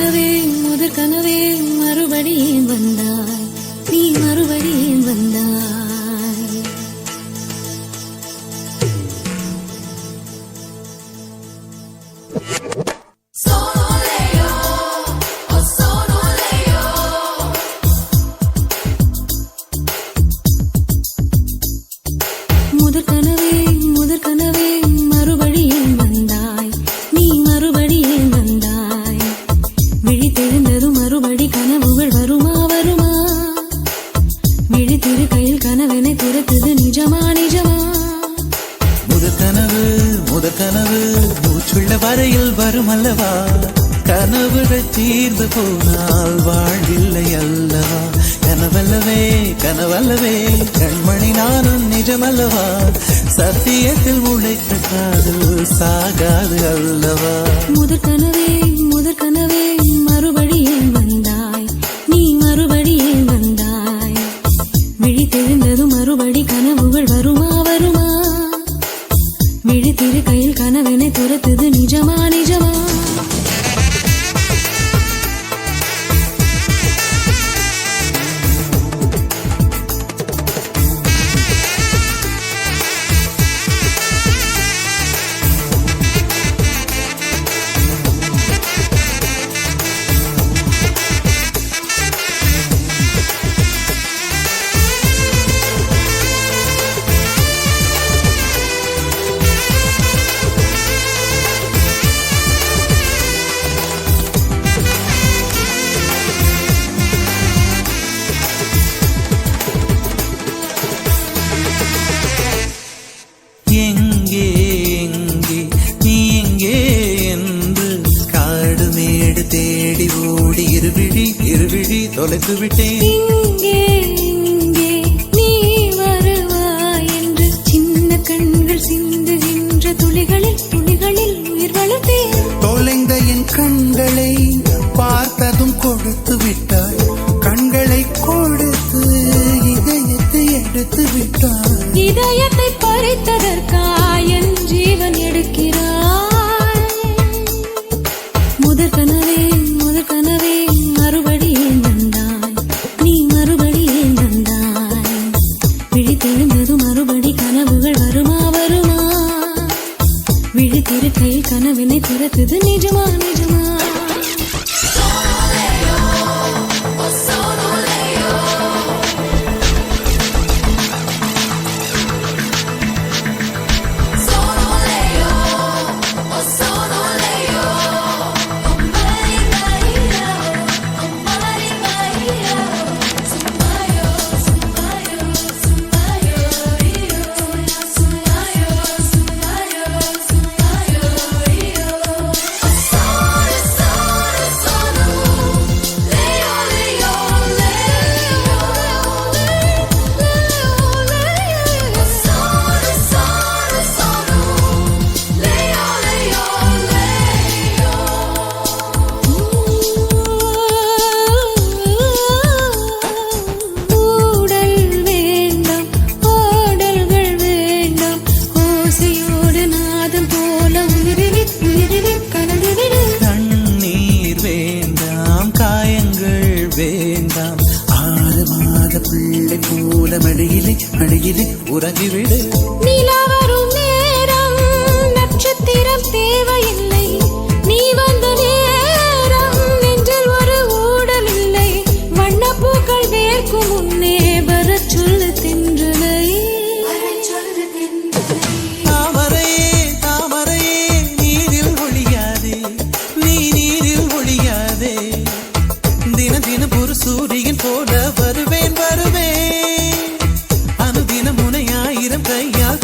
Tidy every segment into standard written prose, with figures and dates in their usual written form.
கனவே முதற் கனவே மறுபடியும் வந்தாய், நீ மறுபடியும் வந்தாய். முதற் கனவே முதற் கனவே மறுபடியும் வந்தாய், நீ மறுபடியும் வந்தாய். விழித்தெழுந்ததும் மறுபடி கனவுகள் வருமா வருமா, விழித்திரு கையில் கனவினை துரத்துது நிஜமா நிஜமா. முதற் கனவு மூச்சுள்ள வரையில் வரும் அல்லவா, கனவுகள் தீர்ந்து போனால் வாழ்வில்லை அல்லவா. கனவல்லவே கனவல்லவே கண்மணி நானும் நிஜமல்லவா, சத்தியத்தில் உழைத்த காதல் சாகாது அல்லவா. முதற் கனவே முதற் கனவே மறுபடியும் வந்தாய், நீ மறுபடியும் வந்தாய். விழித்தெழுந்ததும் மறுபடி கனவுகள் வருமா வருமா, விழித்திரு கையில் கனவினை துரத்துது நிஜமா நிஜமா. எங்கே எங்கே நீ எங்கே என்று காடு மேடு தேடி ஓடி இருவிழி தொலைத்து விட்டேன். இங்கே இங்கே நீ வருவாய் என்று சின்ன கண்கள் சிந்துகின்ற துளிகளில் உயிர் வளர்த்தேன். தொலைந்த என் கண்களை பார்த்ததும் கொடுத்து விட்டாய், கண்களை கொடுத்து இதயத்தை எடுத்து விட்டாய். இதயத்தை பறித்ததற்காய் என் ஜீவன் எடுக்கிறாய். முதற் கனவே மறுபடியும் வந்தாய், நீ மறுபடியும் வந்தாய். விழித்தெழுந்ததும் மறுபடி கனவுகள் வருமா வருமா, விழித்திரு கையில் கனவினை துரத்துது நிஜமா நிஜமா. வேண்டாம் 6 மாத பிள்ளை போல மடியிலே உறங்கிவிடு. நிலா வரும் நேரம் நட்சத்திரம் தேவையில்லை, நீ வந்த நேரம் நெஞ்சில் ஒரு ஊடல் இல்லை. வண்ணப்பூக்கள் வேர்க்கும் முன்னே வரச் சொல்லு தென்றலை. தாமரையே நீரில் ஒழியாதே, நீ நீரில் ஒழியாதே. தினம் ஒரு சூரியன் போல வருவேன். அனுதினம் உனை 1000 கையால்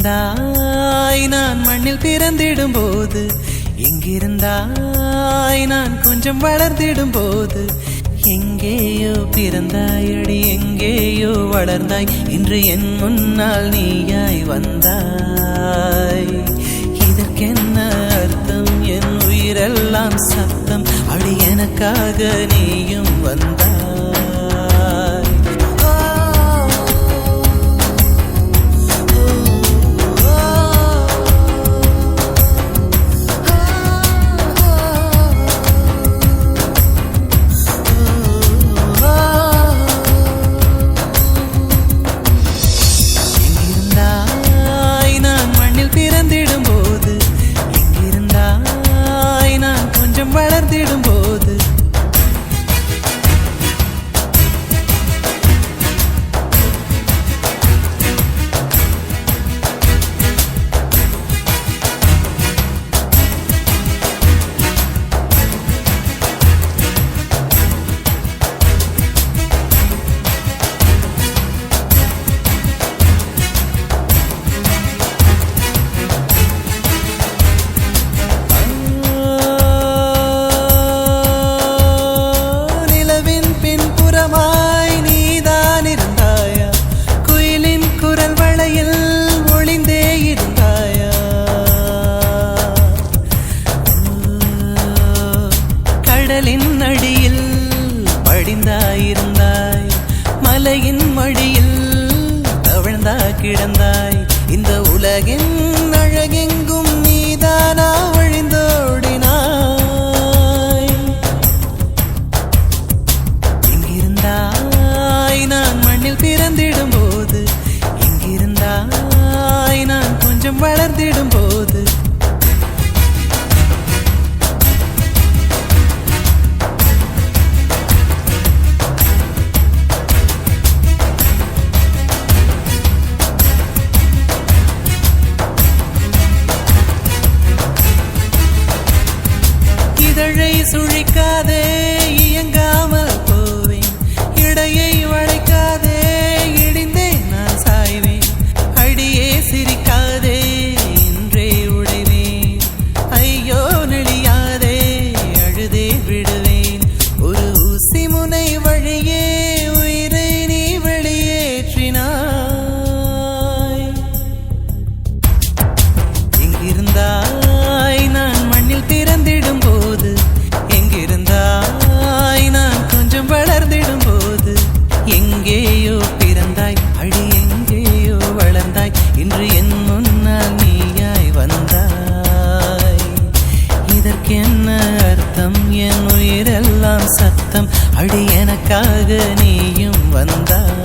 எங்கிருந்தாய் நான் மண்ணில் பிறந்திடும் போது, எங்கிருந்தாய் நான் கொஞ்சம் வளர்ந்திடும் போது, எங்கேயோ பிறந்தாயடி எங்கேயோ வளர்ந்தாய், இன்று என் முன்னால் நீயாய் வந்தாய். இதற்கென்ன அர்த்தம்? என் உயிரெல்லாம் சத்தம், அடி எனக்காக நீயும் வந்தாய். வளர்ந்திடும் போது கடலின் அடியில் படிந்தாயிருந்தாய், மலையின் மடியில் தவழ்ந்தா கிடந்தாய். இந்த உலகின் அழகெங்கும் நீதானா வழிந்தோடினாய். எங்கிருந்தாய் நான் மண்ணில் பிறந்திடும் போது, எங்கிருந்தாய் நான் கொஞ்சம் வளர்ந்திடும் போது, இதழை சுழிக்காதே இயங்காமல் போவேன், இடையை வளைக்காதே இடிந்தே நான் சாய்வேன். அடியே சிரிக்காதே இன்றே உடைவேன், ஐயோ நெளியாதே அழுதே விடுவேன். ஒரு ஊசி முனை வழியே உயிரை நீ வெளியேற்றினாய். எங்கிருந்தாய் நான் மண்ணில் பிறந்திடும் போது, எங்கிருந்தாய் நான் கொஞ்சம் வளர்ந்திடும் போது, எங்கேயோ பிறந்தாய் அடி எங்கேயோ வளர்ந்தாய், இன்று என் முன்னால் நீயாய் வந்தாய். இதற்கென்ன அர்த்தம்? என் உயிரெல்லாம் சத்தம், அடி எனக்காக நீயும் வந்தாய்.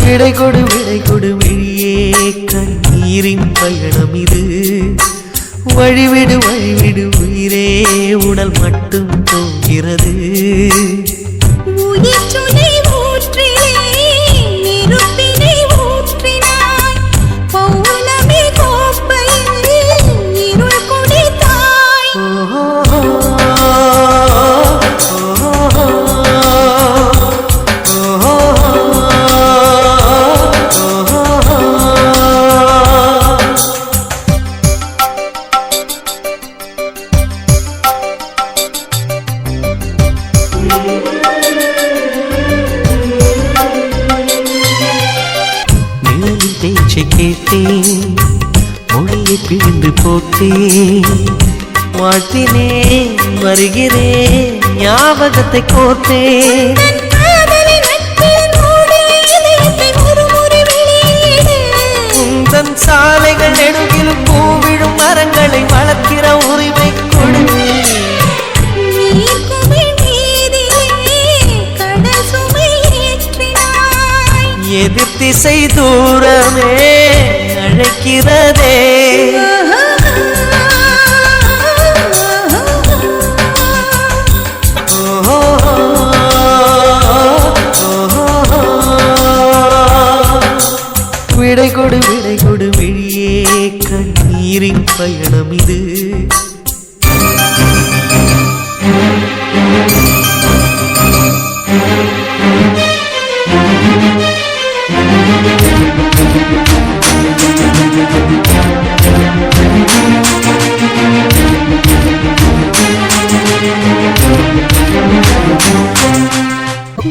விடை கொடு விழியே, கண்ணீரின் பயணம் இது. வழிவிடு உயிரே, உடல் மட்டும் போகிறது. நிழலின் பேச்சை கேட்டேன், மொழியை பிழிந்து போட்டேன். வாழ்த்தினேன் வருகிறேன், ஞாபகத்தை கோர்த்தேன். உந்தன் சாலைகள் நெடுகிலும் பூவிழும் மரங்களை வளர்க்கிற உரிமை கொடு. எதிர் திசை தூரமே அழைக்கிறதே. விடை கொடு விடை கொடு விழியே, கண்ணீரின் பயணம் இது.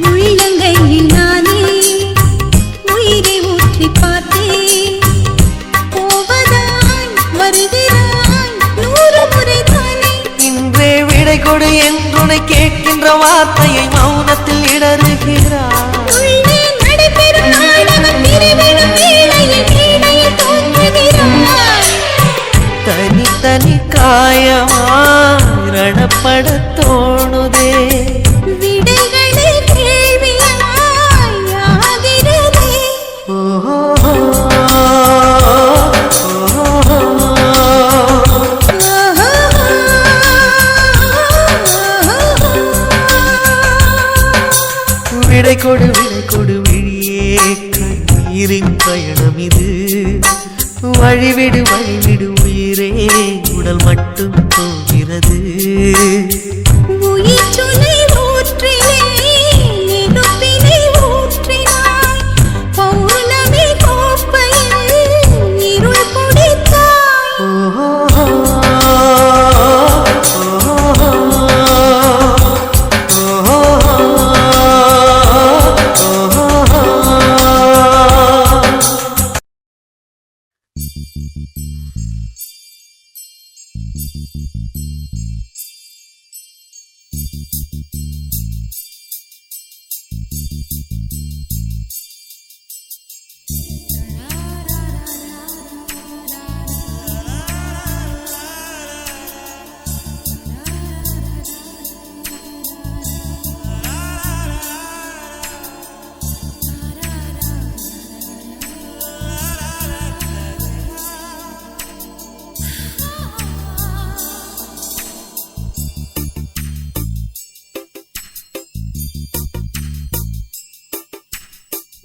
உள்ளங்கையில் நானே உயிரை ஊற்றி பார்த்தேன். போவதாய் வருகிறாய் 100 முறை தானே. இன்றே விடை கொடு என்றுனை கேட்கின்ற வார்த்தையை மௌனத்தில் இடறுகிறார். உள்ளே நடைபெறும் நாடகம் நிறைவேறும் வேளையில் மேடையில் தோன்றுகிறாய். தனி தனி காயமாய் ரணப்பட தோணுதே. விடைகளே கேள்வியாய் ஆகிறதே. விடை கொடு விடை கொடு விழியே, கண்ணீரின் பயணம் இது. வழிவிடு வழிவிடு உயிரே, உடல் மட்டும் போகிறது. உயிர் சுனை ஊற்றிலே நெருப்பினை ஊற்றினாய். பௌர்ணமி கோப்பையில் இருள் குடித்தாய்.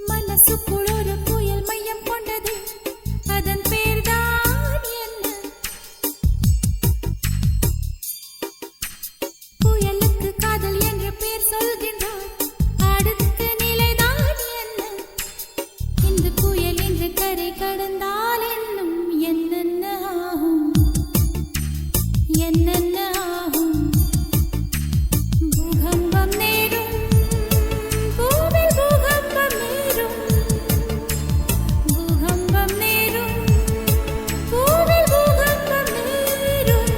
மனசுக்குள் ஒரு புயல் மையம் கொண்டது, அதன் பேர்தான் என்ன? புயலுக்கு காதல் என்ற பேர் சொல்கின்றார், அடுத்த நிலைதான் என்ன? இந்த புயல் என்று கரை கடந்தால் என்னும் என்னென்ன ஆகும், என்னென்ன ஆகும்? பூகம்பம் நேரும், பூவில் பூகம்பம் நேரும், பூகம்பம் நேரும், பூவில் பூகம்பம் நேரும்.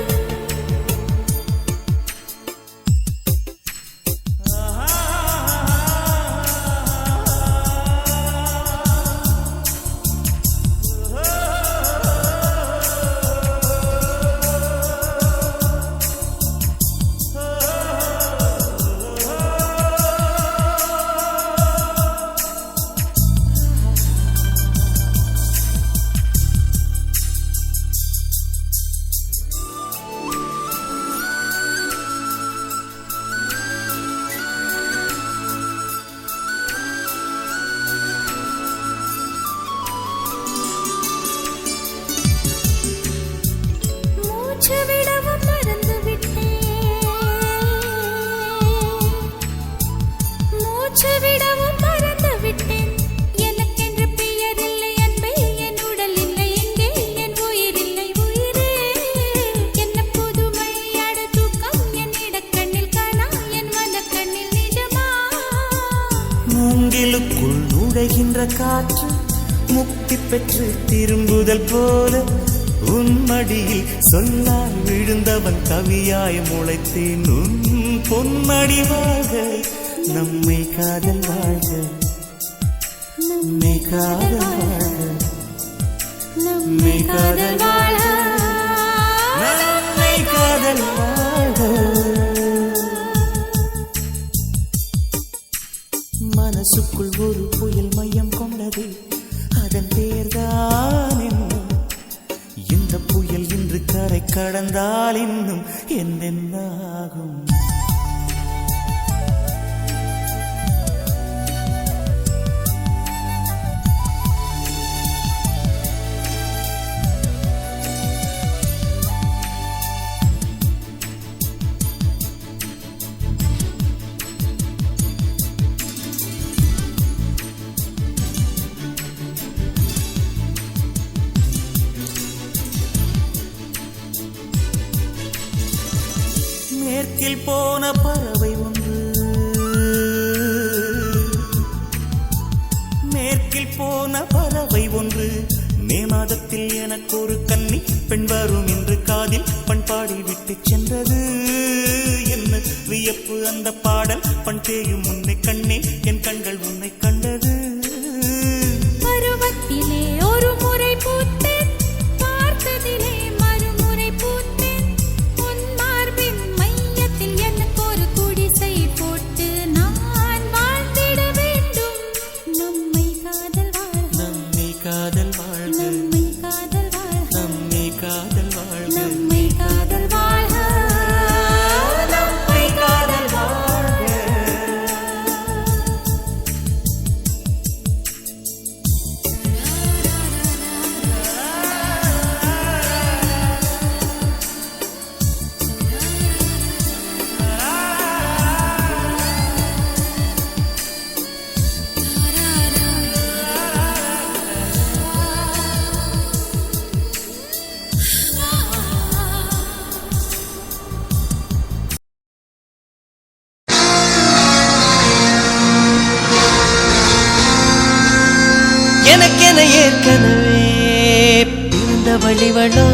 மூச்சு விடவும் மறந்து விட்டேன், மூச்சு விடவும் மறந்து விட்டேன். எனக்கென்று பெயர் இல்லை அன்பே, என் உடல் இல்லை எங்கே, என் உயிர் இல்லை உயிரே. என்ன புதுமை அட தூக்கம், என் இடக்கண்ணில் காணா, என் மனக்கண்ணில் நிஜமா? மூங்கிலுக்குள் நுழைகின்ற காற்று முக்தி பெற்று திரும்புதல் போல உன் மடியில் சொல்லால் விழுந்தவன் கவியாய் முளைத்தேன். உன் பொன்மடி வாழ்க, நம்மை காதல் வாழ்க, நம்மை காதல் வாழ்க, நம்மை காதல் வாழ நம்மை காதல் வாழ. மனசுக்குள் ஒரு புயல் மையம் கொண்டது, அதன் பேர்தான் என்ன? இந்த புயல் இன்று கரை கடந்தால் இன்னும் என்னென்னாகும்? மேற்கில் போன பறவை ஒன்று, மேற்கில் போன பறவை ஒன்று, மே மாதத்தில் எனக்கு ஒரு கன்னி பெண் வரும் என்று காதில் பண்பாடி விட்டு சென்றது. என்ன வியப்பு அந்த பாடல், பண் தேயும் உன்னை கண்ணே, என் கண்கள் உன்னை கண்டது. பருவத்திலே ஒரு முறை பூத்தேன், பார்த்ததிலே மறுமுறை பூத்தேன். உன் மார்பின் மையத்தில் எனக்கு ஒரு குடிசை போட்டு நான் வாழ்ந்திட வேண்டும். நம்மை காதல் வாழ நம்மை காதல் வாழ்க நம்மை காதல் வாழ நம்மை காதல் வாழ்க நம்மை காதல் வாழ நம்மை காதல் வாழ்க. எனக்கென ஏற்கனவே பிறந்த வழிவளோ,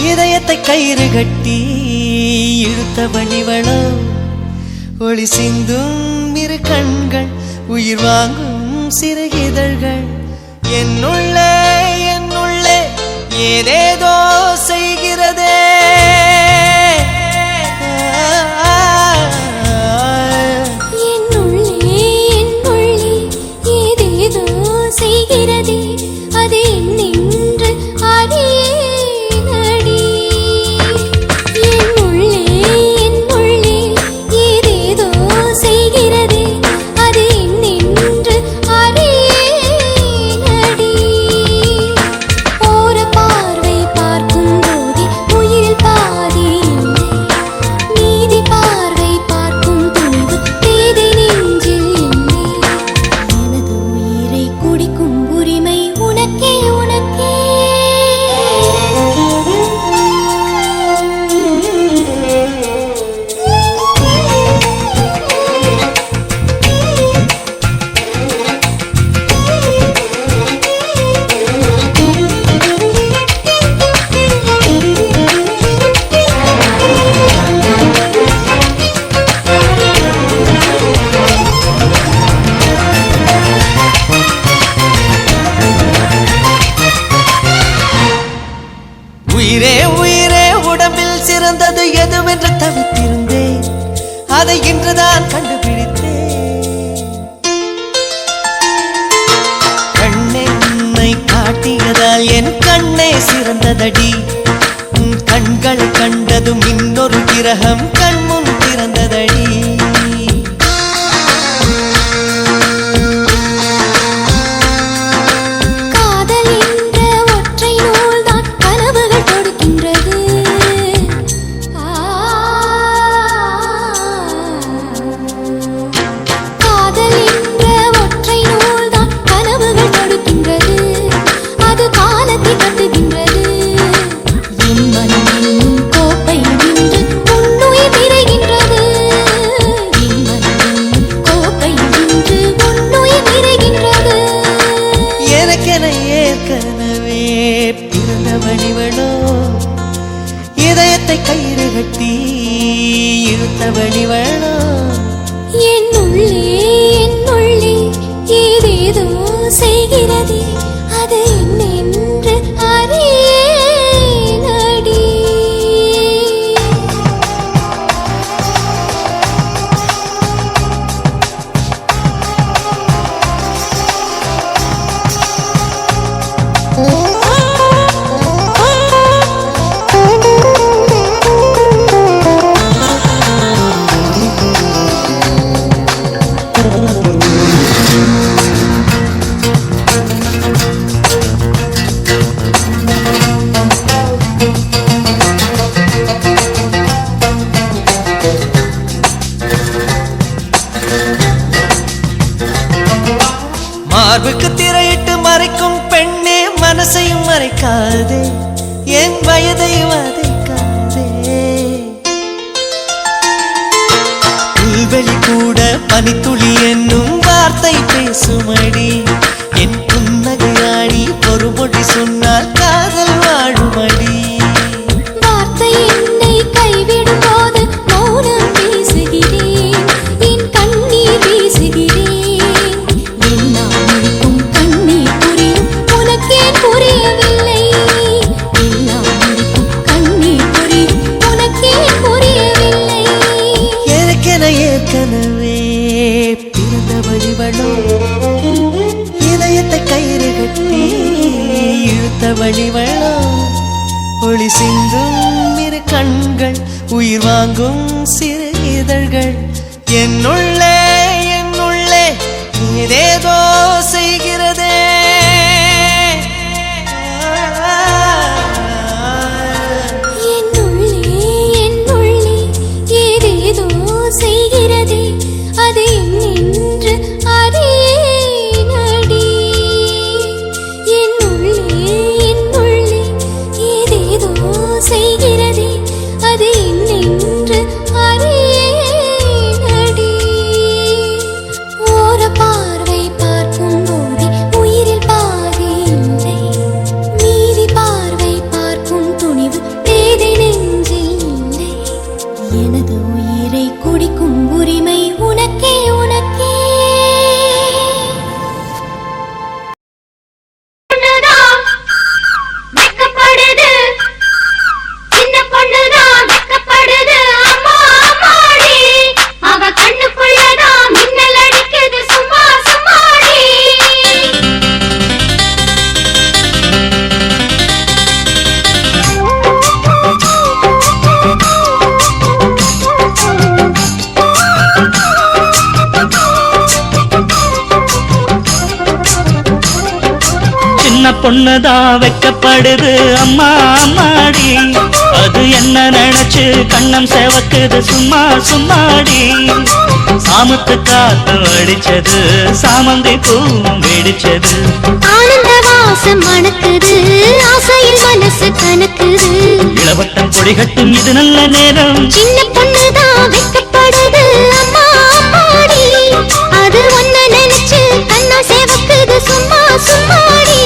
இதயத்தை கயிறு கட்டி இழுத்த வழிவளோ, ஒளி சிந்தும் இரு கண்கள், உயிர் வாங்கும் சிறுகிதழ்கள், என்னுள்ளே என்னுள்ளே ஏதேதோ செய்கிறதே. செய்கிறதே அது நின்று அறியேனடி. என் உள்ளே ஏதேதோ செய்கிறதே அது நின்று அறியேனடி. ஓர பார்வை பார்க்கும் போதே உயிரில் பாதி இல்லை, நீதி பார்வை பார்க்கும் துணிவு பேதை நெஞ்சில் இல்லை. எனது உயிரை குடிக்கும் உரிமை உனக்கே உனக்கே. உயிரே உயிரே உடம்பில் சிறந்தது எதுவென்று தவித்திருந்தேன், அதை இன்றுதான் கண்டுபிடித்தேன். கண்ணென்னை காட்டியதால் என் கண்ணே சிறந்ததடி, உன் கண்களை கண்டதும் இன்னொரு கிரகம் கண்முன் திறந்ததடி. காதல் என்ற ஒற்றை நூல்தான் கனவுகள் கொடுக்கின்றது. காதல் என்ற ஒற்றை நூல்தான் கனவுகள் கொடுக்கின்றது, அது காலத்தை கட்டுகின்றது. என் மனம் என்னும் கோப்பை நின்று உன்னுயிர் நிறைகின்றது. என் மனம் என்னும் கோப்பை நின்று உன்னுயிர் நிறைகின்றது. எனக்கென ஏற்கனவே பிறந்த வழிவளோ, இதயத்தை கயிறு கட்டி இழுத்த வழிவளோ. என் உள்ளே ஏதேதோ செய்கிறதே அது என்னென்று வதைக்காதே, என் வயதை வதைக்காதே. புல்வெளி கூட பனித்துளி என்னும் வார்த்தை பேசுமடி, என் புன்னகையாடி ஒரு மொழி சொன்னால் காதல் வாழுமடி. வார்த்தை என்னை கைவிடும் போது மௌனம் பேசுகிறேன், என் கண்ணீர் வீசுகிறேன். எல்லாம் இருக்கும் கண்ணீர் புரியும், உனக்கே புரியவில்லை. எல்லாம் இருக்கும் கண்ணீர் புரியும், உனக்கே புரியவில்லை. எனக்கென ஏற்கனவே பிறந்த வழிவளோ, இதயத்தை கயிறு கட்டி இழுத்த வழிவளோ. ஒளி சிந்தும் இரு கண்கள், உயிர் வாங்கும் சிறு இதழ்கள். என்னுள்ளே ஏதேதோ செய்கிறதே. என்னுள்ளே ஏதேதோ செய்கிறதே, அது என்னென்று அறியேனடி. என்னுள்ளே ஏதேதோ செய்கிறதே, அது என்னென்று அறியேனடி. ஓர பார்வை பார்க்கும் போதே உயிரில் பாதி இல்லை, மீதி பார்வை பார்க்கும் துணிவு தேதி நெஞ்சில் இல்லை. எனது உயிரை குடிக்கும் உரிமை உனக்கே உனக்கே. சின்ன பொண்ணுதான் வெக்கப்படுது அம்மா அம்மாடி, அது என்ன நினைச்சு கண்ணம் சேவக்குது சும்மா சும்மாடி. சாமத்து காத்து அடிச்சது, சாமந்தி பூவும் வெடிச்சது. ஆனந்த வாசம் மணக்குது, ஆசையில் மனசு கணக்குது. இளவட்டம் கொடிகட்டும் இது நல்ல நேரம், சின்ன பொண்ணுதான் வெக்கப்படுது அம்மா அம்மாடி, அது ஒன்ன நினைச்சு கண்ணா சேவக்குது சும்மா சும்மாடி.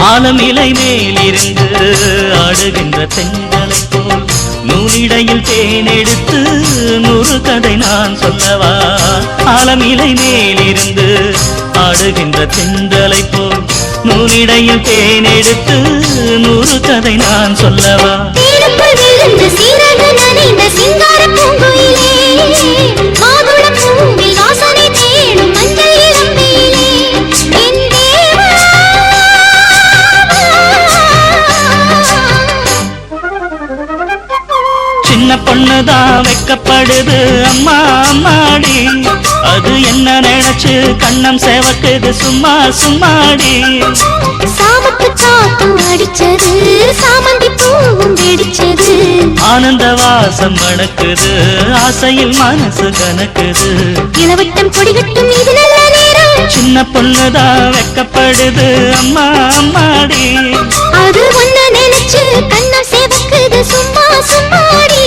ஆலமிலை மேலிருந்து ஆடுகின்ற தென்றலை போல், நூலிடையில் தேனெடுத்து 100 கதை நான் சொல்லவா. ஆலமிலை மேலிருந்து ஆடுகின்ற தென்றலை போல், நூலிடையில் தேனெடுத்து 100 கதை நான் சொல்லவா. தேனுக்குள் விழுந்த சீரக நனைந்த சிங்கார பூங்குயிலே, மாதுளம் பூவில் வாசனை தேடும் மஞ்சள் இளம்பேலே, என் தேவா. சின்ன பொண்ணுதான் வெக்கப்படுது அம்மா அம்மாடி, அது என்ன நினைச்சு கண்ணம் சேவக்குது சும்மா சும்மாடி. சாமத்து காத்தும் அடிச்சது, சாமந்தி பூவும் வெடிச்சது. ஆனந்த வாசம் மணக்குது, ஆசையில் மனசு கணக்குது. இளவட்டம் கொடிகட்டும் இது நல்ல நேரம், சின்ன பொண்ணுதான் வெக்கப்படுது அம்மா அம்மாடி, அது ஒன்ன நினைச்சு கண்ணா சேவக்குது சும்மா சும்மாடி.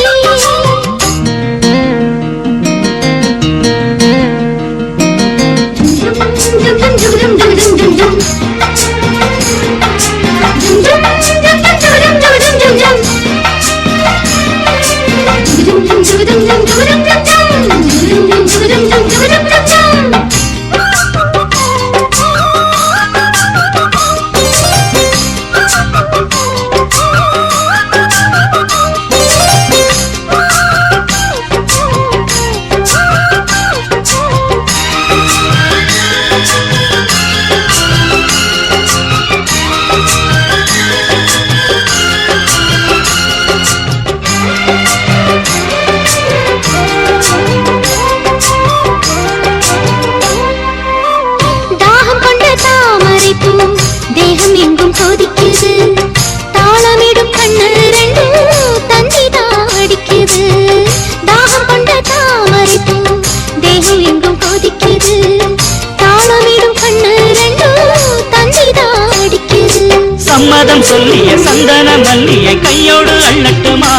சம்மதம் சொல்லிய சந்தன மல்லியை கையோடு அள்ளட்டுமா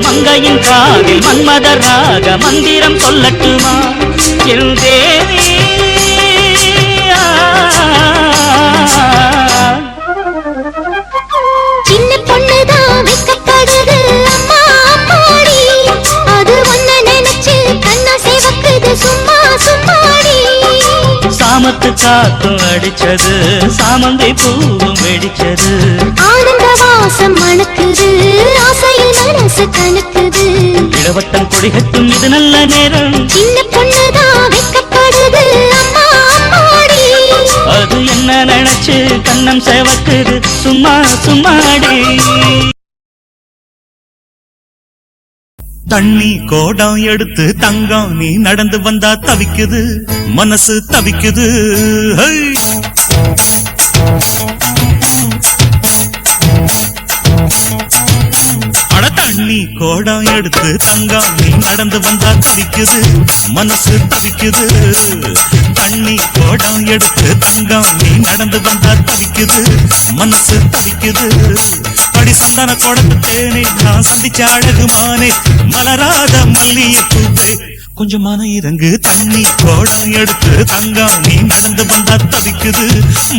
மங்கையின் காதில் மன்மதராக மந்திரம் சொல்லட்டுமா என் தேவி சின்ன பொண்ணுதான் வெக்கப்படுது அம்மா அம்மாடி அது ஒன்ன நினைச்சு கண்ணா சேவக்குது சும்மா சும்மாடி சாமத்து காத்தும் அடிச்சது சாமந்தை பூவும் வெடிச்சது ஆனந்த வாசம் மணக்குது ஆசையில் மனசு கணக்குது இளவட்டம் கொடிகட்டும் இது நல்ல நேரம் சின்ன பொண்ணுதான் வெக்கப்படுது அம்மா அம்மாடி அது என்ன நினைச்சு கண்ணம் சேவக்குது சும்மா சும்மாடி தண்ணி கோடம் எடுத்து தங்கம் நீ நடந்து வந்தா தவிக்குது மனசு தவிக்குது ஹை! அட தண்ணி கோடம் எடுத்து தங்கம் நீ நடந்து வந்தா தவிக்குது மனசு தவிக்குது தண்ணி கோடம் எடுத்து தங்கம் நீ நடந்து வந்தா தவிக்குது மனசு தவிக்குது அடி சந்தன கோடத்து தேனே நான் சந்திச்ச அழகுமானே மலராத மல்லிய பூவே கொஞ்சம் மன இறங்கு தண்ணி கோடம் எடுத்து தங்கம் நீ நடந்து வந்தா தவிக்குது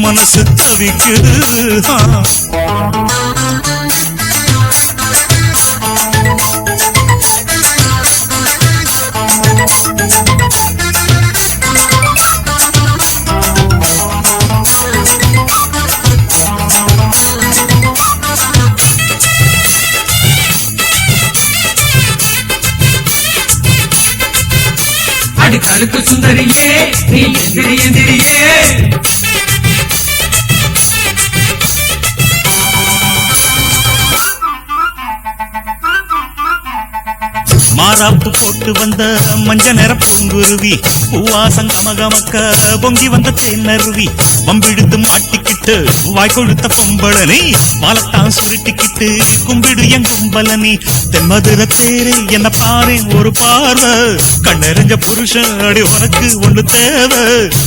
மனசு தவிக்குது கழுத்து சுந்தரியே நீ எந்திரி எந்திரியே மாறாப்பு போட்டு வந்த மஞ்ச நிற பூங்குருவி பூவாசம் கமகமக்க பொங்கி வந்த தேனருவி வம்பிடுத்து மாட்டிக்கிட்டு வாய் கொழுத்த பொம்பளனி மாலத்தான் சுருட்டிக்கிட்டு கும்பிடு என் கும்பலனி தென்மதுர தேரே என்ன பாரு ஒரு பார்வை கண்ணறிஞ்ச புருஷன் அடி உனக்கு ஒண்ணு தேவை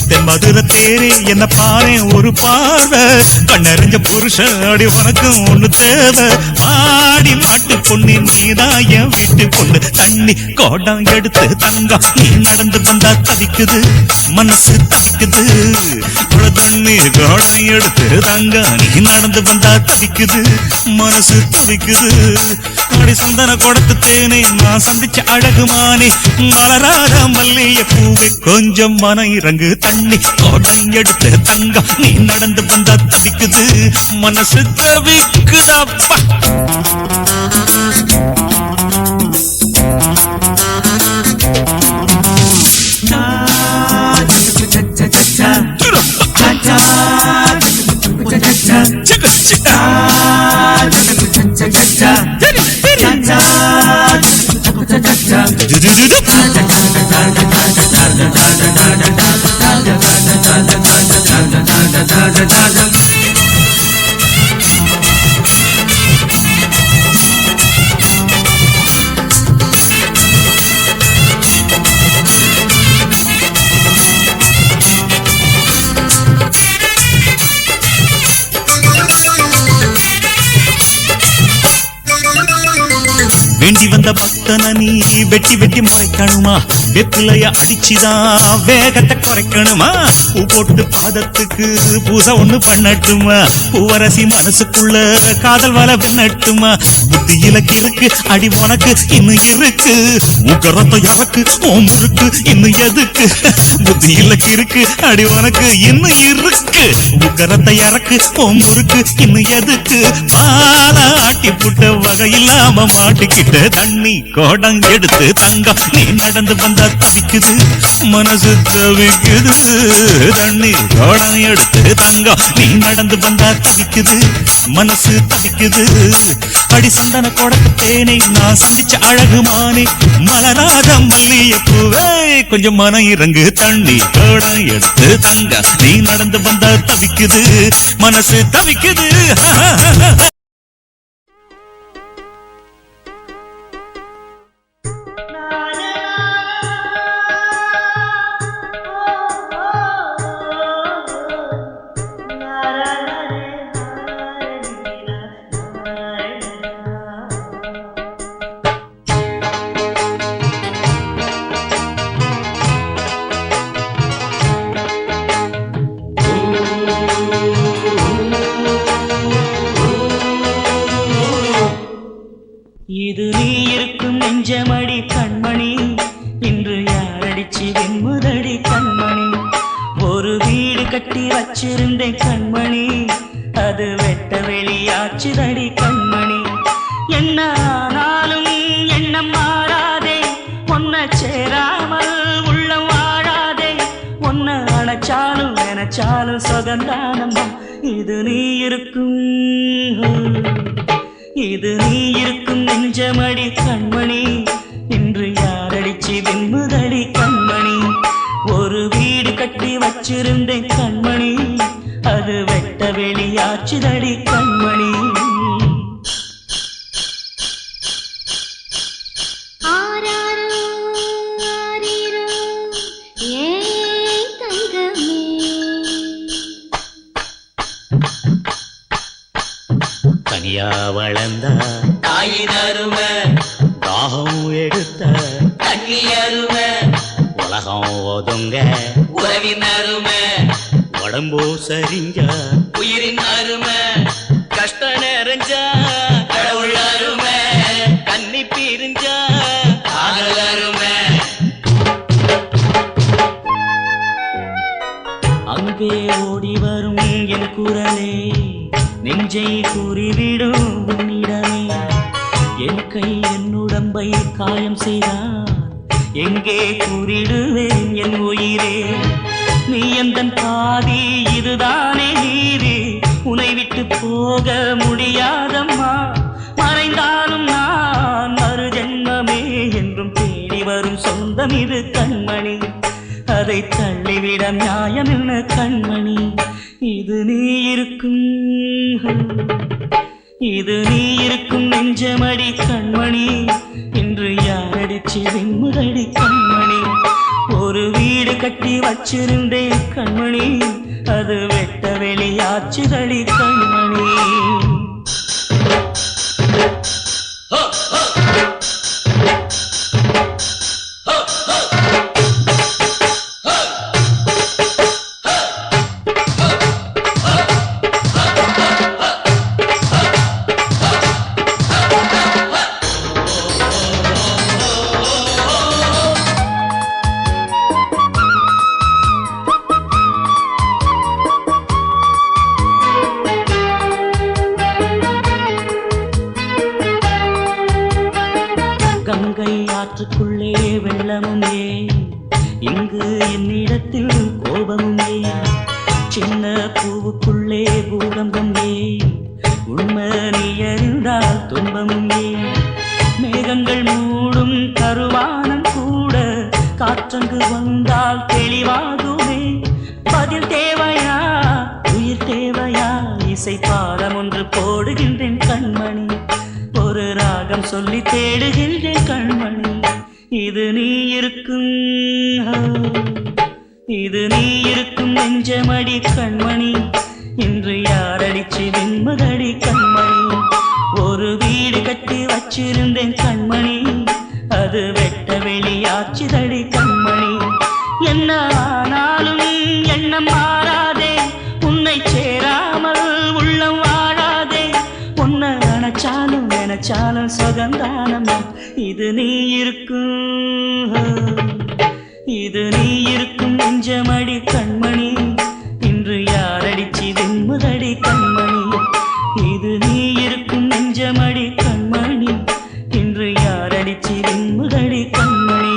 தென்மதுர தேரே என்ன பாரு ஒரு பார்வை கண்ணறிஞ்ச புருஷன் அடி உனக்கு ஒண்ணு தேவை ஆடி மாட்டு பொண்ணு நீதான் என் வீட்டு பொண்ணு தண்ணி கோடம் எடுத்து தங்கம் நீ நடந்து வந்தா தவிக்குது மனசு தவிக்குது தண்ணி கோடம் எடுத்து தங்கம் நீ நடந்து வந்தா தவிக்குது மனசு தவிக்குது அடி சந்தன கோடத்து தேனே நான் சந்திச்ச அழகுமானே மலராத மல்லிய பூவே கொஞ்சம் மன இறங்கு தண்ணி கோடம் எடுத்து தங்கம் நீ நடந்து வந்தா தவிக்குது மனசு தவிக்குதப்பா வேண்டி வந்த பக்தன நீ வெட்டி வெட்டி முறைக்கணுமா வெப்பிலைய அடிச்சுதான் வேகத்தை குறைக்கணுமா பூ போட்டு பாதத்துக்கு பூசை ஒண்ணு பண்ணட்டுமா பூவரசி மனசுக்குள்ள காதல் வலை பின்னட்டுமா புத்தியில கிறுக்கு அடி உனக்கு இன்னும் இருக்கு உக்கரத்தை இறக்கு ஓம் இருக்கு இன்னும் எதுக்கு புத்தியில கிறுக்கு அடி உனக்கு இன்னும் இருக்கு உக்கரத்தை இறக்கு ஓம் இருக்கு இன்னும் எதுக்கு பாலா ஆட்டி புட்ட வகை இல்லாம மாட்டிக்கிட்ட தண்ணி கோடம் எடுத்து தங்கம் நீ நடந்து வந்தா தவிக்குது மனசு தவிக்குது தண்ணி கோடம் எடுத்து தங்கம் நீ நடந்து வந்தா தவிக்குது மனசு தவிக்குது அடி சந்தன கோடத்து தேனை நான் சந்திச்ச அழகுமானே மலராத மல்லிய பூவே கொஞ்சம் மன இறங்கு தண்ணி கோடம் எடுத்து தங்கம் நீ நடந்து வந்தா தவிக்குது மனசு தவிக்குது இது நீ இருக்கும் நெஞ்சமடி கண்மணி இன்று யாரடிச்சு வெண்முதடி கண்மணி ஒரு வீடு கட்டி வச்சிருந்தேன் கண்மணி அது வெட்ட வெளியாச்சுதடி கண்மணி என்ன ஆனாலும் எண்ணம் மாறாதே ஒன்ன சேராமல் உள்ளம் வாழாதே ஒன்ன அணைச்சாலும் நினைச்சாலும் சுகந்தானம்மா இது நீ இருக்கும் நெஞ்சமடி கண்மணி இன்று யாரடிச்சு வெண்முதடி கண்மணி ஒரு வீடு கட்டி வச்சிருந்தேன் கண்மணி அது வெட்ட வெளியாச்சுதடி கண்மணி தனியா வளர்ந்த தாயின் அருமை தாகம் எடுத்த தண்ணி அருமை உலகம் ஒதுங்க உறவின் அருமை உடம்போ சரிஞ்ச உயிரின் அருமை கஷ்ட நிறைஞ்சா கடவுள் அருமை கண்ணி பிரிஞ்சா காதல் அருமை அங்கே ஓடி வரும் என் குரலே நெஞ்சை கூறிவிடும் உன்னிடமே என் கை என் உடம்பை காயம் செய்தார் எங்கே கூறிடுவேன் என் உயிரே நீ எந்தன் பாதி இதுதானே நீதி உன்னை விட்டு போக முடியாதம்மா மறைந்தாலும் நான் மறு ஜென்மமே என்றும் தேடி வரும் சொந்தம் இது கண்மணி அதை தள்ளிவிட நியாயம் என்ன கண்மணி இது நீ இருக்கும் நெஞ்சமடி கண்மணி இன்று யாரடிச்சு வெண்முதடி கண்மணி ஒரு வீடு கட்டி வச்சிருந்தேன் கண்மணி அது வெட்ட வெளியாச்சுதடி கண்மணி கங்கை ஆற்றுக்குள்ளே வெள்ளமும் ஏன் இங்கு என்னிடத்தில் கோபமும் ஏன் சின்ன பூவுக்குள்ளே பூகம்பம் ஏன் உண்மை நீ அறிந்தால் துன்பமும் ஏன் மேகங்கள் மூடும் கருவானம் கூட காற்றங்கு வந்தால் தெளிவாகுமே பதில் தேவையா உயிர் தேவையா இசை பாடம் ஒன்று போடுகின்றேன் கண்மணி ஒரு ராகம் சொல்லி தேடுகின்றேன் கண்மணி இது நீ இருக்கும் நெஞ்சமடி கண்மணி இன்று யாரடிச்சு வெண்முதடி கண்மணி ஒரு வீடு கட்டி வச்சிருந்தேன் கண்மணி அது வெட்ட வெளியாச்சுதடி கண்மணி என்ன ஆனாலும் எண்ணம் மாறாதே உன்னை சேராமல் உள்ளம் வாழாதே உன்னை அணைச்சாலும் நினைச்சாலும் சுகந்தானம்மா இது நீ இருக்கும் நெஞ்சமடி கண்மணி இன்று யாரடிச்சு வெண்முதடி கண்மணி இது நீ இருக்கும் நெஞ்சமடி கண்மணி இன்று யாரடிச்சு வெண்முதடி கண்மணி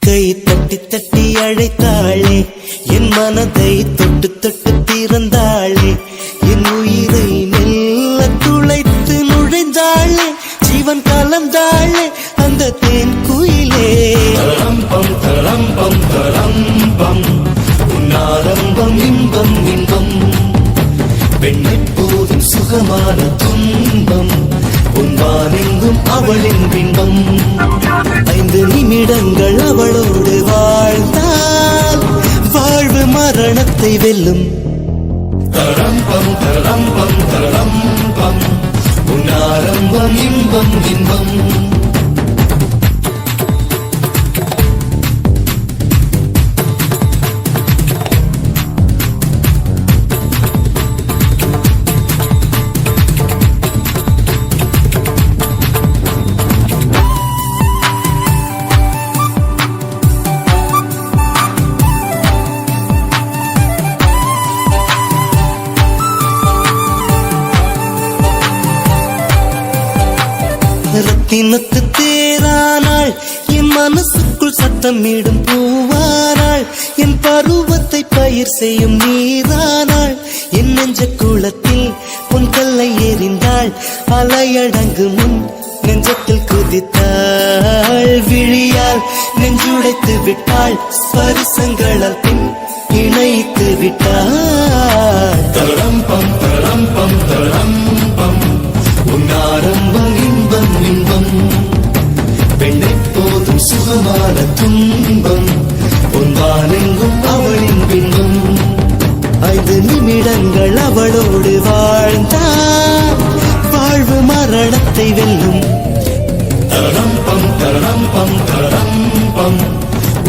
கை தட்டி தட்டி அழைத்தாளே என் மனதை தொட்டு தொட்டு திறந்தாளே என் உயிரை மெல்ல துளைத்து நுழைந்தாளே ஜீவன் கலந்தாளே அந்த தேன் குயிலே தரம்பம் தரம்பம் தரம்பம் உன்னாரம்பம் இன்பம் இன்பம் பெண்ணெப்போதும் சுகமான துன்பம் பொன்வானெங்கும் அவளின் பின்பம் 5 நிமிடங்கள் அவளோடு வாழ்ந்தால் வாழ்வு மரணத்தை வெல்லும் தரம்பம் தரம்பம் தரம்பம் உன்னாரம்பம் இன்பம் இன்பம் ரத்தினத்து தேரானாள் என் மனசுக்குள் சத்தமிடும் பூவானாள் என் பருவத்தை பயிர் செய்யும் நீரானாள் என் நெஞ்ச குளத்தில் பொன் கல்லை எறிந்தாள் அலையடங்கு முன் நெஞ்சத்தில் குதித்தாள் விழியால் நெஞ்சுடைத்து விட்டாள் ஸ்பரிசங்களால் பின் இணைத்து விட்டாள் தரம்பம் தரம்பம் தரம்பம் உன்னாரம்பம் இன்பம் இன்பம் பெண்ணை போதும் சுகமான துன்பம் பொன்வானெங்கும் அவளின் பின்பம் 5 நிமிடங்கள் அவளோடு வாழ்ந்தார் வாழ்வு மரணத்தை வெல்லும் தரம்பம் தரம்பம் தரம்பம்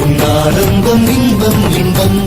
உன்னாரம்பம் இன்பம் இன்பம்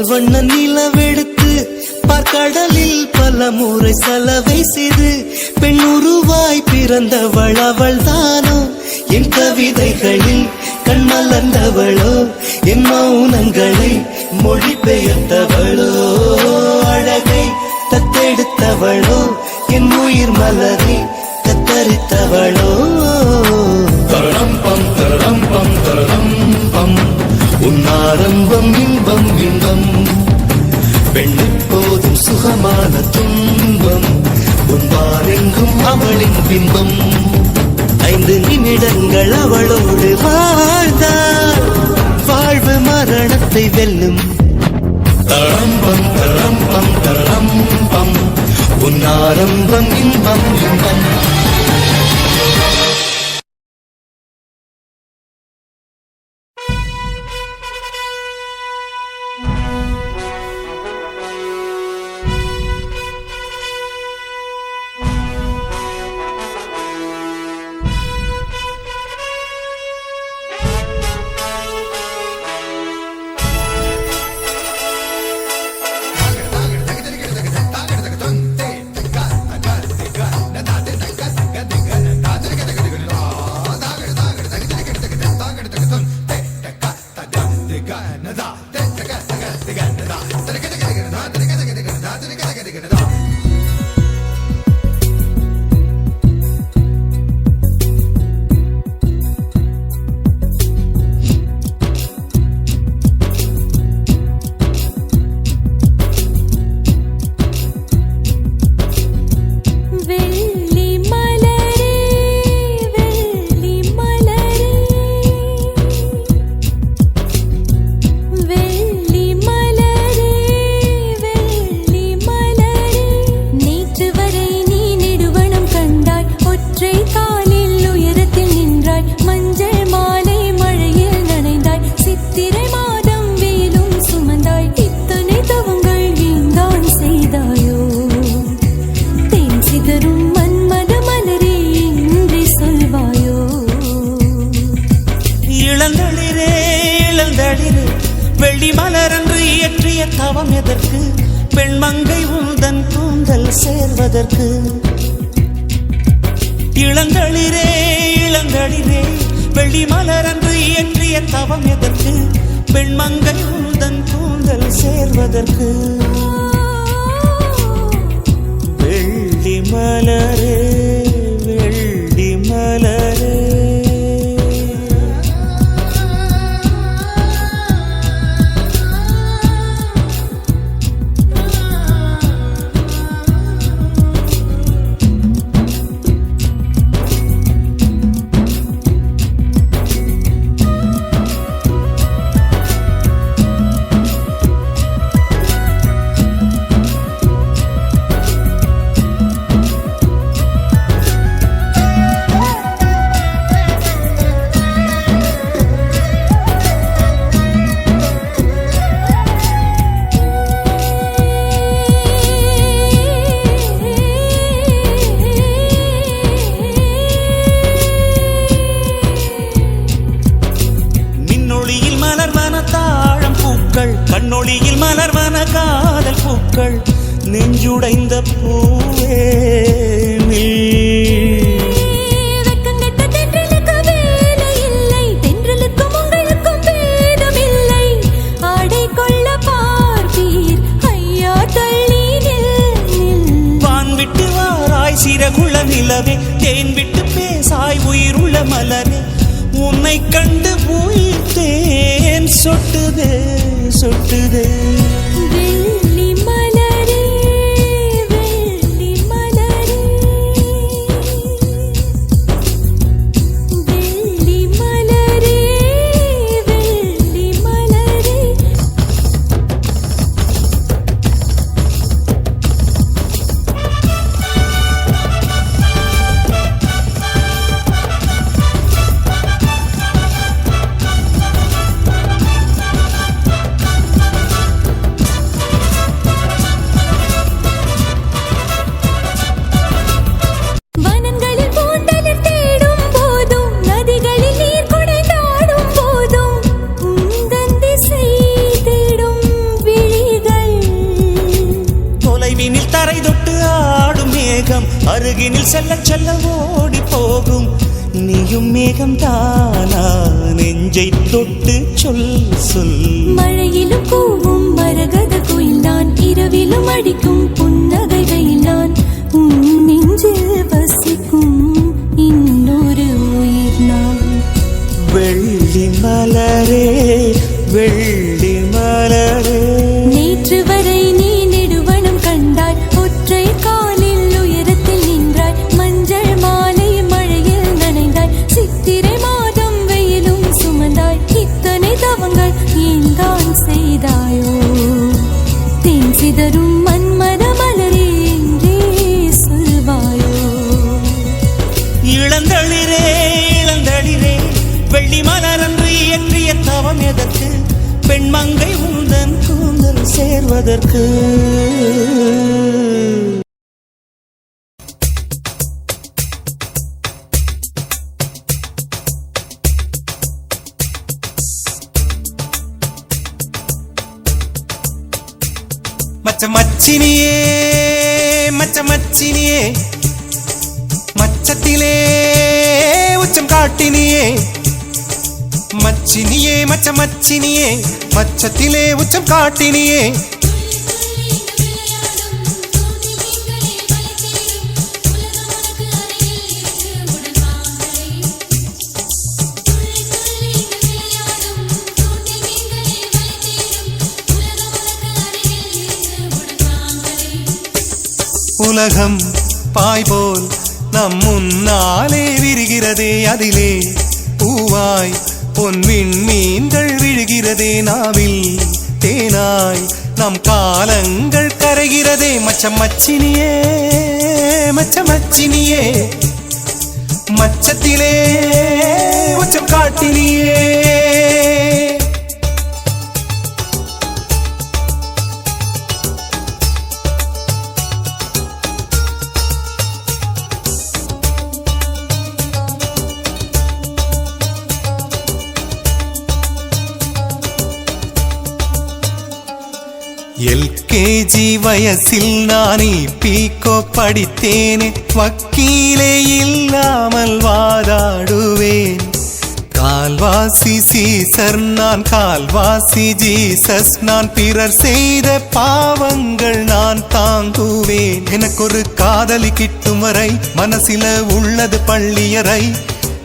வண்ண நிலவெடுத்து பார்க்கடலில் பல முறை செலவை செய்து பெண் உருவாய் பிறந்தவள் அவள் தானோ என் கவிதைகளில் கண்மலர்ந்தவளோ என் மௌனங்களை மொழிபெயர்த்தவளோ அழகை தத்தெடுத்தவளோ என் உயிர் மலரை கத்தரித்தவளோ தரம்பம் தரம்பம் தரம்பம் உன்னாரம்பம் இன்பம் இன்பம் பெண் எப்போதும் சுகமான துன்பம் உன்பாரெங்கும் அவளின் பின்பம் 5 நிமிடங்கள் அவளோடு வாழ்ந்தார் வாழ்வு மரணத்தை வெல்லும் தரம்பம் தரம்பம் தரம்பம் உன்னாரம்பம் இன்பம் இன்பம் வெள்ளி மலரன்று இயற்றிய தவம் எதற்கு பெண்மங்கை உந்தன் கூந்தல் சேர்வதற்கு இளங்களிரே இளங்களிரே வெள்ளி மலரன்று இயற்றிய தவம் எதற்கு பெண்மங்கை உந்தன் கூந்தல் சேர்வதற்கு வெள்ளி மலரே வெள்ளி மலரே கண்ணொளியில் மலர்வன காதல் பூக்கள் நெஞ்சுடைந்த பூவே வெக்கங்கெட்ட தென்றலுக்கு வேலை இல்லை, தென்றலுக்கும் உங்களுக்கும் பேதம் இல்லை. ஆடை கொள்ள பார்ப்பீர் ஐயா தள்ளி நில். வான் விட்டு வாராய் சிறகுள்ள நிலவே, தேன் விட்டு பேசாய் உயிருள்ள மலரே. உன்னை கண்டு உயிர் தேன் சொட்டுதே சொட்டுதே. வெள்ளி மலரே வெள்ளி மலரே வெள்ளி மலரே வெள்ளி மலரே. வனங்களில் பூந்தளிர் தேடும் போதும், நதிகளில் நீர் குடைந்தாடும் போதும், உந்தன் திசை தேடும் விழிகள். தொலைவினில் தரை தொட்டு ஆடும் மேகம் அருகினில் செல்ல செல்ல ஓடி போகும். நீயும் மேகம் தானா நெஞ்சை தொட்டு சொல் சொல். மழையிலும் கூவும் மரகத குயில் நான், இரவிலும் அடிக்கும் புன்னகை வெயில் நான். உன் நெஞ்சில் வசிக்கும் இன்னொரு உயிர் நான். வெள்ளி மலரே வெள்ளி மலரே. நேற்று வரை நீ நெடுவனம் கண்டாய், ஒற்றை காலில் உயரத்தில் நின்றாய். மஞ்சள் மாலை மழையில் நனைந்தாய், சித்திரை மாதம் வெயிலும் சுமந்தாய். இத்தனை தவங்கள் ஏன் தான் செய்தாயோ? தேன் சிதறும் மன்மத மலரே என்றே சொல்வாயோ? இளந்தளிரே இளந்தளிரே, வெள்ளி மலரன்று இயற்றிய தவம் எதற்கு? பெண்மங்கை உந்தன் கூந்தல் சேர்வதற்கு. மச்சமச்சினியே மச்சமச்சினியே, மச்சத்திலே உச்சம் காட்டினியே. மச்சினியே மச்சமச்சினியே, மச்சத்திலே உச்சம் காட்டினியே. உலகம் பாய்போல் நம் முன்னாலே விரிகிறதே, அதிலே பூவாய் பொன்விண் மீன்கள் விழுகிறதே. நாவில் தேனாய் நம் காலங்கள் கரைகிறதே. மச்சமச்சினியே மச்சமச்சினியே, மச்சத்திலே உச்சம் காட்டினியே. எல்கேஜி வயசில் நான் பீக்கோ படித்தேனே, வக்கீலே இல்லாமல் வாதாடுவேன். கால்வாசி சீசர் நான் கால்வாசி ஜீசஸ் நான் பிறர் செய்த பாவங்கள் நான் தாங்குவேன் எனக்கொரு காதலி கிட்டும் வரை மனசில உள்ளது பள்ளியறை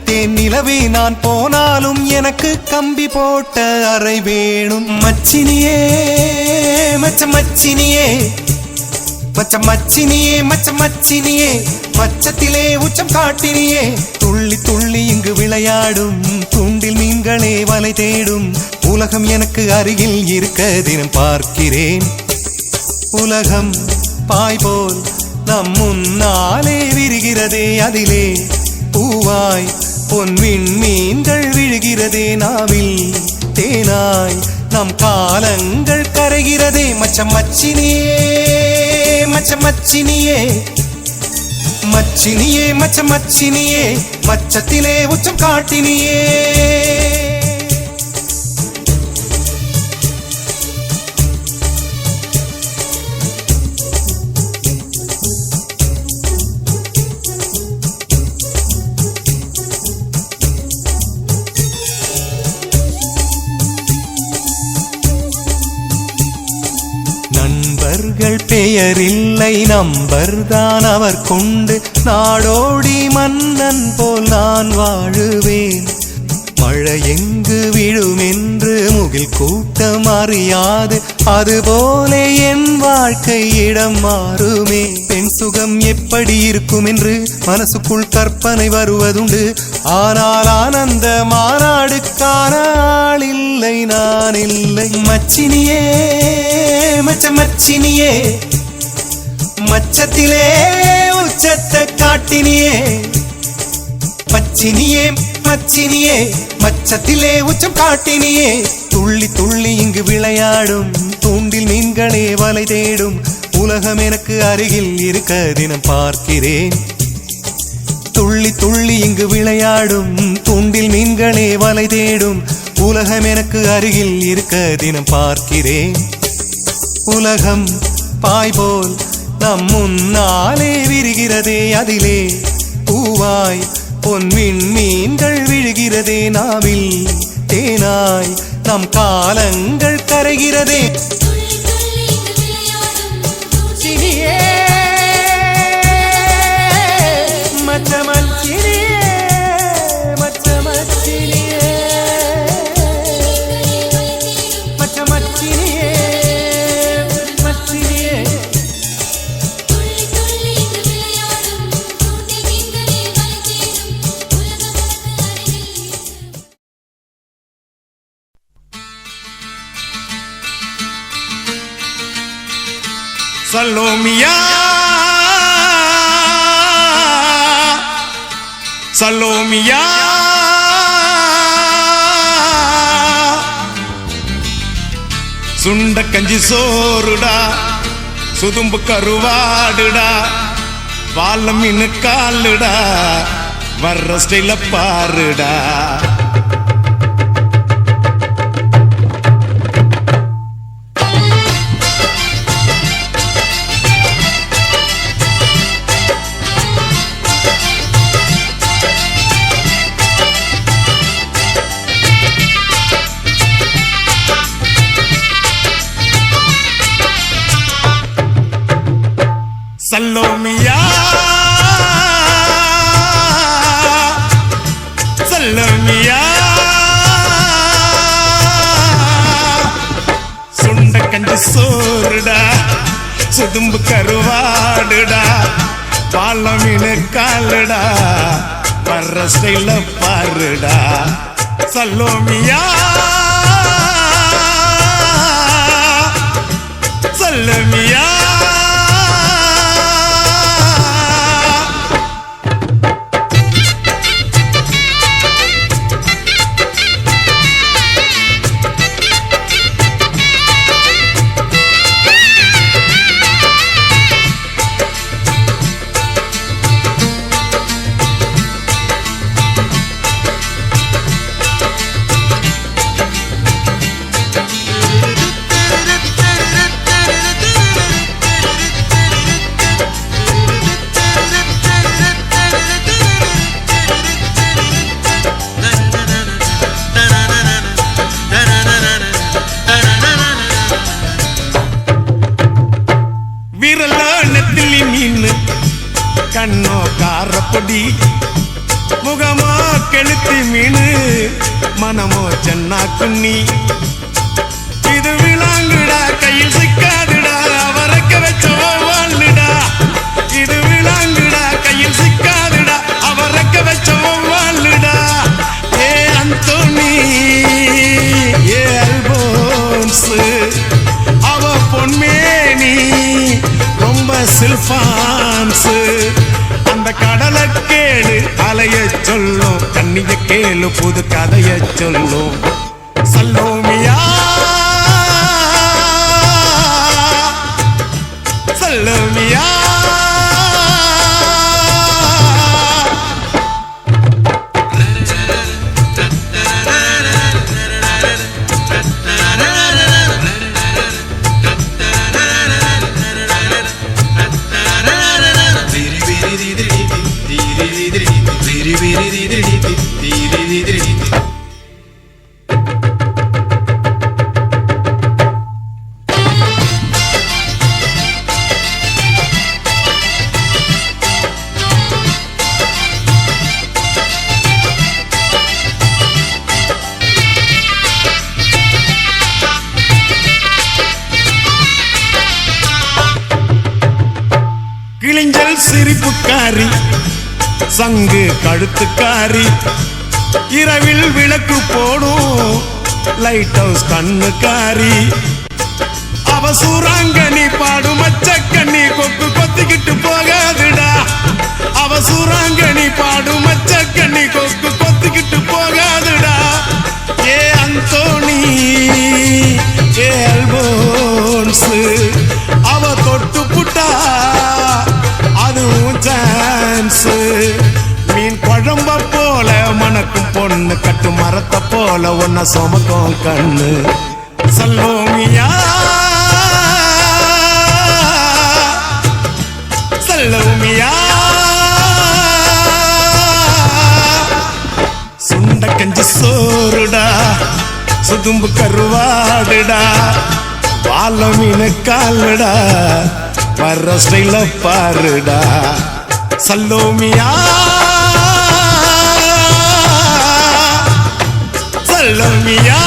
தேன் நிலவே நான் போனாலும் எனக்கு கம்பி போட்ட அறை வேணும் மச்சினியே மச்சினியே மச்சினியே மச்சினியே மச்சத்திலே உச்சம் காட்டினியே துள்ளி துள்ளி இங்கு விளையாடும் தூண்டில் மீன்களே வலை தேடும் உலகம் எனக்கு அருகில் இருக்க தினம் பார்க்கிறேன் உலகம் பாய் போல் நம் முன்னாலே விரிகிறதே அதிலே பூவாய் பொன்வின் மீன்கள் விழுகிறதே நாவில் தேனாய் நம் காலங்கள் கரைகிறதே மச்சினியே மச்சினியே மச்சினியே மச்சினியே மச்சத்திலே உச்சம் காட்டினியே நண்பர்கள் பெயரில்லை நம்பர்தான் அவர் கொண்டு நாடோடி மன்னன் போல் நான் வாழுவேன் மழை எங்கு விழும் என்று முகில் கூட்டம் அறியாது அதுபோல என் வாழ்க்கை இடம் மாறுமே பெண் சுகம் எப்படி இருக்கும் என்று மனசுக்குள் கற்பனை வருவதுண்டு ஆனால் ஆனந்த மாநாடுக்கான ஆள் இல்லை நான் இல்லை மச்சினியே மச்சினியே மச்சத்திலே உச்சத்தை காட்டினியே மச்சினியே மச்சத்திலே உச்சம் காட்டினியே துள்ளி துள்ளி இங்கு விளையாடும் தூண்டில் மீன்களே வலை தேடும் உலகம் எனக்கு அருகில் இருக்க தினம் பார்க்கிறேன் துள்ளி துள்ளி இங்கு விளையாடும் தூண்டில் மீன்களே வலை தேடும் உலகம் எனக்கு அருகில் இருக்க தினம் பார்க்கிறேன் உலகம் பாய் போல் நம் முன்னாலே விரிகிறதே அதிலே பூவாய் பொன்வின் மீன்கள் விழுகிறதே நாவில் தேனாய் நம் காலங்கள் கரைகிறதே சினியே மச்சினியே மச்சினியே மச்சினியே மச்சினியே சலோமியா சலோமியா சுண்ட கஞ்சி சோறுடா சுதும்பு கருவாடுடா வாழ மீன் காலுடா வர்ற ஸ்டைல பாருடா சலோமியா சலோமியா சுண்ட கஞ்சி சோறுடா சுதும்பு கருவாடுடா வாழ மீன் காலுடா வர்ற ஸ்டைல பாருடா சலோமியா சலோமியா கண்ணோ காரப்பொடி முகமோ கெளுத்தி மீனு மனமோ சென்னா குன்னி இது விளாங்குடா கையில் சிக்காதுடா அவரக்க வச்ச வாழ்டா இது விளாங்குடா கையில் சிக்காதுடா அவரக்க வச்ச வாழ்டா ஏ அந்தோனி ஏ அல்போன்ஸ் அவ பொன்மேனி ரொம்ப சில்பான்ஸ் அந்த கடலை கேளு அலைய சொல்லும் கண்ணிய கேளு புது கதைய சொல்லும் சல்லோமியா சல்லோமியா கிழிஞ்சல் சிரிப்புக்காரி சங்கு கழுத்துக்காரி இரவில் விளக்கு போடும் லைட் ஹவுஸ் கண்ணுக்காரி அவ சூறாங்கண்ணி பாடும் மச்சக்கண்ணி கொக்கு கொத்திக்கிட்டு போகாதுடா அவ சூறாங்கண்ணி பாடும் மச்சக்கண்ணி கொக்கு கொத்திக்கிட்டு போகாதுடா ஏ அந்தோனி ஏ அல்போன்ஸ் அவ தொட்டு புட்டா அதுவும் சான்ஸ் மீன் குழம்ப போல மணக்கும் பொண்ணு கட்டு மரத்தை போல ஒன்ன சுமக்கும் கண்ணு சல்லோமியா சல்லோமியா சுண்ட கஞ்சி சோறுடா சுதும்பு கருவாடுடா வாழ மீன் காலுடா வர்ற ஸ்டைல பாருடா சல்லோமியா சல்லோமியா